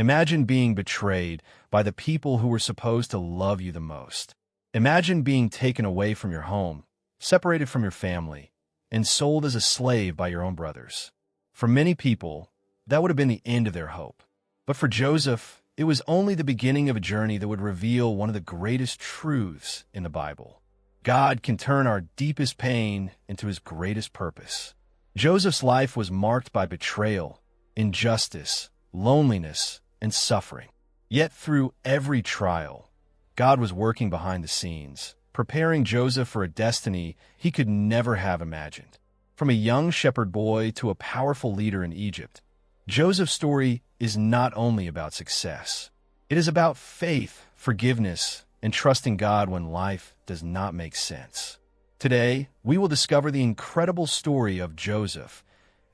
Imagine being betrayed by the people who were supposed to love you the most. Imagine being taken away from your home, separated from your family, and sold as a slave by your own brothers. For many people, that would have been the end of their hope. But for Joseph, it was only the beginning of a journey that would reveal one of the greatest truths in the Bible. God can turn our deepest pain into his greatest purpose. Joseph's life was marked by betrayal, injustice, loneliness, and suffering. Yet through every trial, God was working behind the scenes, preparing Joseph for a destiny he could never have imagined. From a young shepherd boy to a powerful leader in Egypt, Joseph's story is not only about success. It is about faith, forgiveness, and trusting God when life does not make sense. Today, we will discover the incredible story of Joseph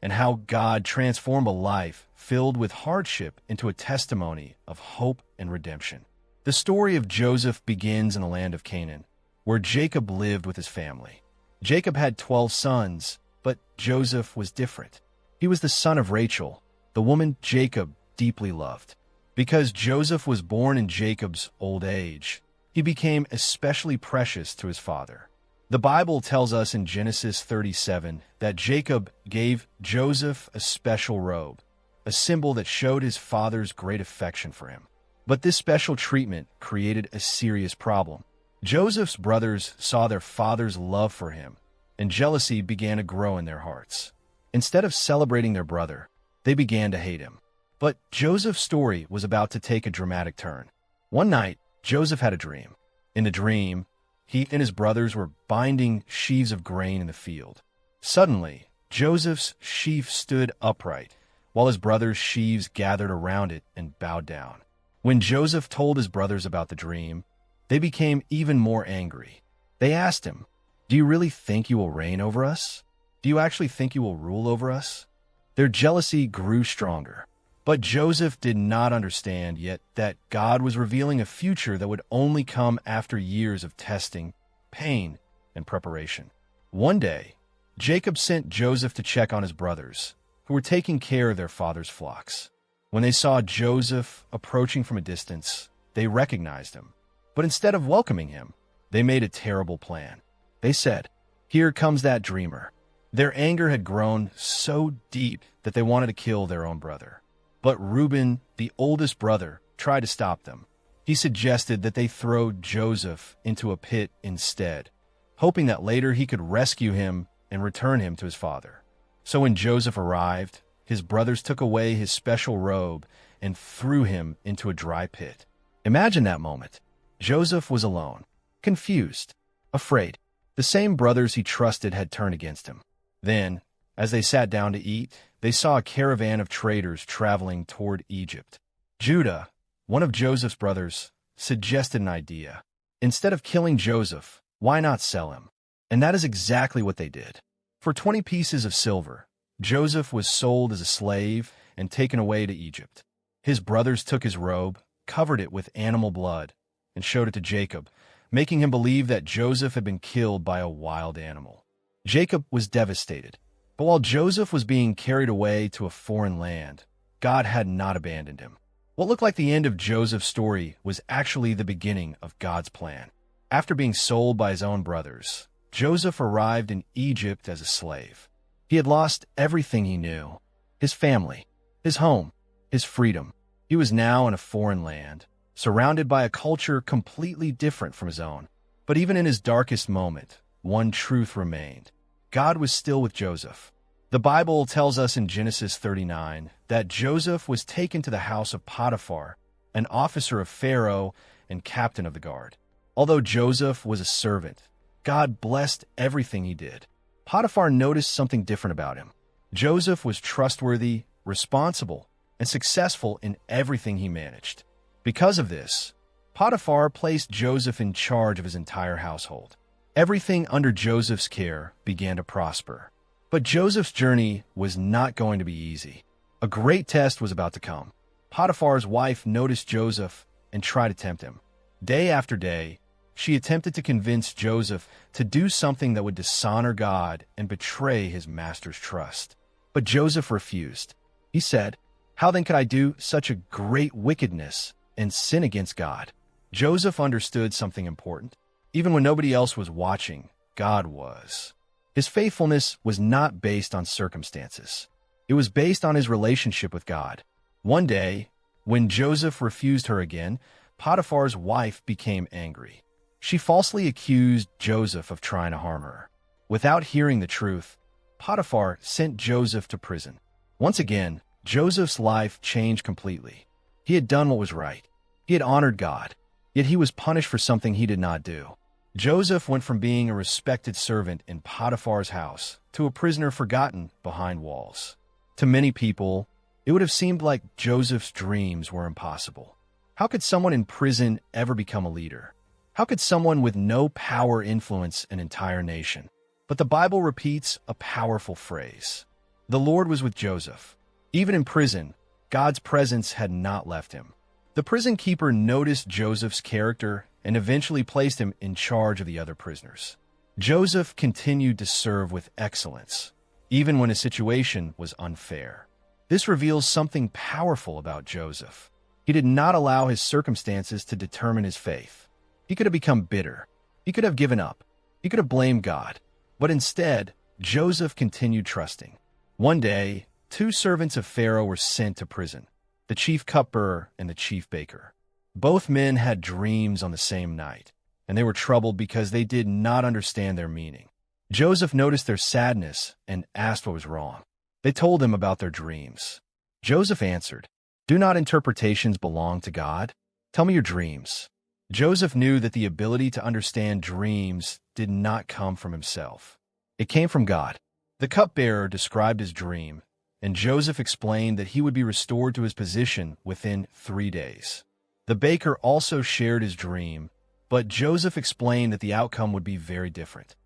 and how God transformed a life filled with hardship into a testimony of hope and redemption. The story of Joseph begins in the land of Canaan, where Jacob lived with his family. Jacob had 12 sons, but Joseph was different. He was the son of Rachel, the woman Jacob deeply loved. Because Joseph was born in Jacob's old age, he became especially precious to his father. The Bible tells us in Genesis 37 that Jacob gave Joseph a special robe, a symbol that showed his father's great affection for him. But this special treatment created a serious problem. Joseph's brothers saw their father's love for him, and jealousy began to grow in their hearts. Instead of celebrating their brother, they began to hate him. But Joseph's story was about to take a dramatic turn. One night, Joseph had a dream. In the dream, he and his brothers were binding sheaves of grain in the field. Suddenly, Joseph's sheaf stood upright, while his brothers' sheaves gathered around it and bowed down. When Joseph told his brothers about the dream, they became even more angry. They asked him, "Do you really think you will reign over us? Do you actually think you will rule over us?" Their jealousy grew stronger. But Joseph did not understand yet that God was revealing a future that would only come after years of testing, pain, and preparation. One day, Jacob sent Joseph to check on his brothers, who were taking care of their father's flocks. When they saw Joseph approaching from a distance, they recognized him. But instead of welcoming him, they made a terrible plan. They said, "Here comes that dreamer." Their anger had grown so deep that they wanted to kill their own brother. But Reuben, the oldest brother, tried to stop them. He suggested that they throw Joseph into a pit instead, hoping that later he could rescue him and return him to his father. So when Joseph arrived, his brothers took away his special robe and threw him into a dry pit. Imagine that moment. Joseph was alone, confused, afraid. The same brothers he trusted had turned against him. Then, as they sat down to eat, they saw a caravan of traders traveling toward Egypt. Judah, one of Joseph's brothers, suggested an idea. Instead of killing Joseph, why not sell him? And that is exactly what they did. For 20 pieces of silver, Joseph was sold as a slave and taken away to Egypt. His brothers took his robe, covered it with animal blood, and showed it to Jacob, making him believe that Joseph had been killed by a wild animal. Jacob was devastated. But while Joseph was being carried away to a foreign land, God had not abandoned him. What looked like the end of Joseph's story was actually the beginning of God's plan. After being sold by his own brothers, Joseph arrived in Egypt as a slave. He had lost everything he knew: his family, his home, his freedom. He was now in a foreign land, surrounded by a culture completely different from his own. But even in his darkest moment, one truth remained. God was still with Joseph. The Bible tells us in Genesis 39 that Joseph was taken to the house of Potiphar, an officer of Pharaoh and captain of the guard. Although Joseph was a servant, God blessed everything he did. Potiphar noticed something different about him. Joseph was trustworthy, responsible, and successful in everything he managed. Because of this, Potiphar placed Joseph in charge of his entire household. Everything under Joseph's care began to prosper. But Joseph's journey was not going to be easy. A great test was about to come. Potiphar's wife noticed Joseph and tried to tempt him. Day after day, she attempted to convince Joseph to do something that would dishonor God and betray his master's trust. But Joseph refused. He said, How then could I do such a great wickedness and sin against God? Joseph understood something important. Even when nobody else was watching, God was. His faithfulness was not based on circumstances. It was based on his relationship with God. One day, when Joseph refused her again, Potiphar's wife became angry. She falsely accused Joseph of trying to harm her. Without hearing the truth, Potiphar sent Joseph to prison. Once again, Joseph's life changed completely. He had done what was right. He had honored God, yet he was punished for something he did not do. Joseph went from being a respected servant in Potiphar's house to a prisoner forgotten behind walls. To many people, it would have seemed like Joseph's dreams were impossible. How could someone in prison ever become a leader? How could someone with no power influence an entire nation? But the Bible repeats a powerful phrase. The Lord was with Joseph. Even in prison, God's presence had not left him. The prison keeper noticed Joseph's character and eventually placed him in charge of the other prisoners. Joseph continued to serve with excellence, even when his situation was unfair. This reveals something powerful about Joseph. He did not allow his circumstances to determine his faith. He could have become bitter. He could have given up. He could have blamed God. But instead, Joseph continued trusting. One day, two servants of Pharaoh were sent to prison, the chief cupbearer and the chief baker. Both men had dreams on the same night, and they were troubled because they did not understand their meaning. Joseph noticed their sadness and asked what was wrong. They told him about their dreams. Joseph answered, "Do not interpretations belong to God? Tell me your dreams." Joseph knew that the ability to understand dreams did not come from himself. It came from God. The cupbearer described his dream, and Joseph explained that he would be restored to his position within 3 days. The baker also shared his dream, but Joseph explained that the outcome would be very different.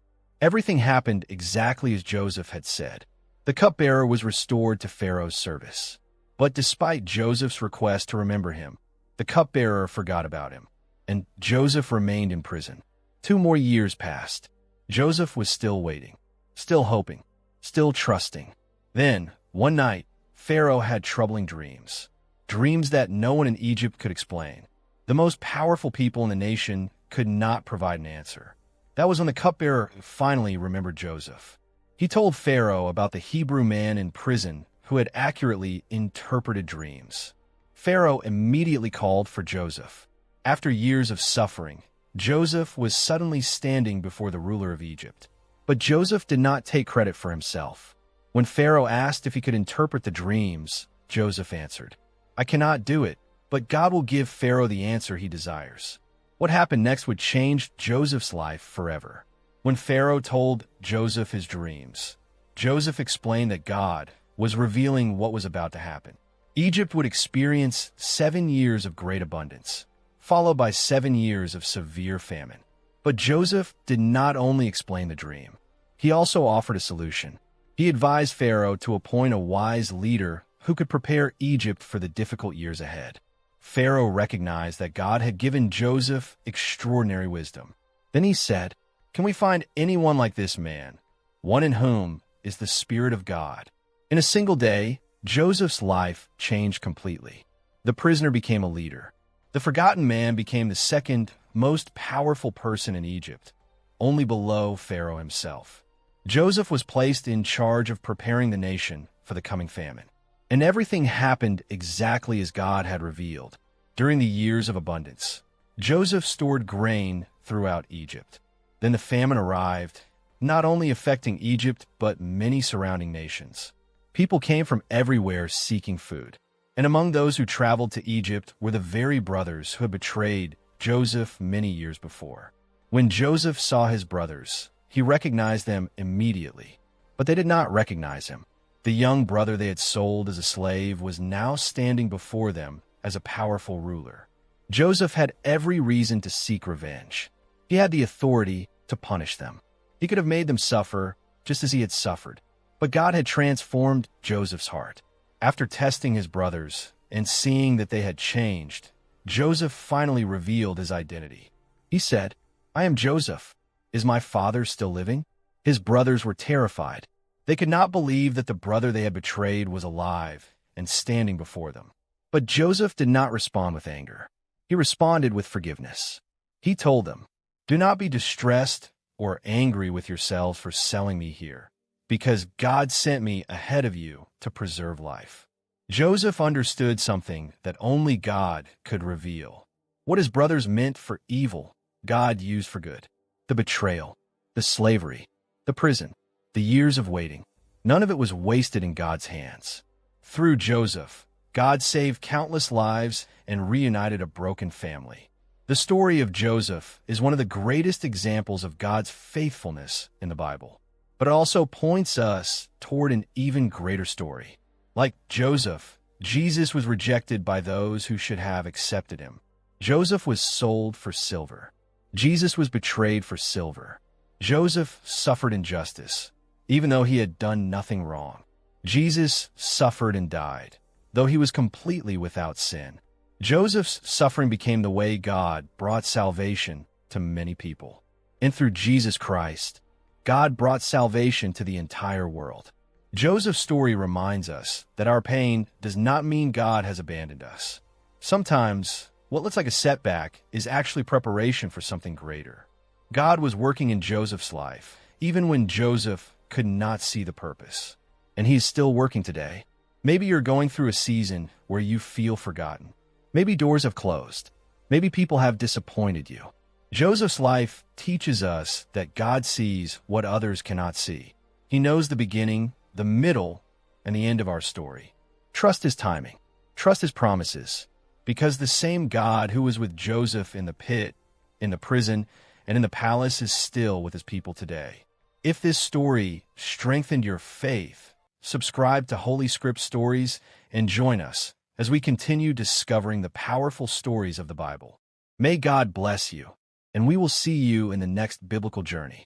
Everything happened exactly as Joseph had said. The cupbearer was restored to Pharaoh's service. But despite Joseph's request to remember him, the cupbearer forgot about him, and Joseph remained in prison. 2 more years passed. Joseph was still waiting, still hoping, still trusting. Then, one night, Pharaoh had troubling dreams. Dreams that no one in Egypt could explain. The most powerful people in the nation could not provide an answer. That was when the cupbearer finally remembered Joseph. He told Pharaoh about the Hebrew man in prison who had accurately interpreted dreams. Pharaoh immediately called for Joseph. After years of suffering, Joseph was suddenly standing before the ruler of Egypt. But Joseph did not take credit for himself. When Pharaoh asked if he could interpret the dreams, Joseph answered, "I cannot do it, but God will give Pharaoh the answer he desires." What happened next would change Joseph's life forever. When Pharaoh told Joseph his dreams, Joseph explained that God was revealing what was about to happen. Egypt would experience 7 years of great abundance, followed by 7 years of severe famine. But Joseph did not only explain the dream. He also offered a solution. He advised Pharaoh to appoint a wise leader who could prepare Egypt for the difficult years ahead. Pharaoh recognized that God had given Joseph extraordinary wisdom. Then he said, "Can we find anyone like this man, one in whom is the Spirit of God?" In a single day, Joseph's life changed completely. The prisoner became a leader. The forgotten man became the second most powerful person in Egypt, only below Pharaoh himself. Joseph was placed in charge of preparing the nation for the coming famine. And everything happened exactly as God had revealed. During the years of abundance, Joseph stored grain throughout Egypt. Then the famine arrived, not only affecting Egypt, but many surrounding nations. People came from everywhere seeking food. And among those who traveled to Egypt were the very brothers who had betrayed Joseph many years before. When Joseph saw his brothers, he recognized them immediately, but they did not recognize him. The young brother they had sold as a slave was now standing before them as a powerful ruler. Joseph had every reason to seek revenge. He had the authority to punish them. He could have made them suffer just as he had suffered. But God had transformed Joseph's heart. After testing his brothers and seeing that they had changed, Joseph finally revealed his identity. He said, "I am Joseph. Is my father still living?" His brothers were terrified. They could not believe that the brother they had betrayed was alive, and standing before them. But Joseph did not respond with anger. He responded with forgiveness. He told them, "Do not be distressed or angry with yourselves for selling me here, because God sent me ahead of you to preserve life." Joseph understood something that only God could reveal. What his brothers meant for evil, God used for good. The betrayal, the slavery, the prison, the years of waiting, none of it was wasted in God's hands. Through Joseph, God saved countless lives and reunited a broken family. The story of Joseph is one of the greatest examples of God's faithfulness in the Bible, but it also points us toward an even greater story. Like Joseph, Jesus was rejected by those who should have accepted him. Joseph was sold for silver. Jesus was betrayed for silver. Joseph suffered injustice, even though he had done nothing wrong. Jesus suffered and died, though he was completely without sin. Joseph's suffering became the way God brought salvation to many people. And through Jesus Christ, God brought salvation to the entire world. Joseph's story reminds us that our pain does not mean God has abandoned us. Sometimes, what looks like a setback is actually preparation for something greater. God was working in Joseph's life, even when Joseph could not see the purpose. And he is still working today. Maybe you're going through a season where you feel forgotten. Maybe doors have closed. Maybe people have disappointed you. Joseph's life teaches us that God sees what others cannot see. He knows the beginning, the middle, and the end of our story. Trust his timing. Trust his promises. Because the same God who was with Joseph in the pit, in the prison, and in the palace is still with his people today. If this story strengthened your faith, subscribe to Holy Script Stories and join us as we continue discovering the powerful stories of the Bible. May God bless you, and we will see you in the next biblical journey.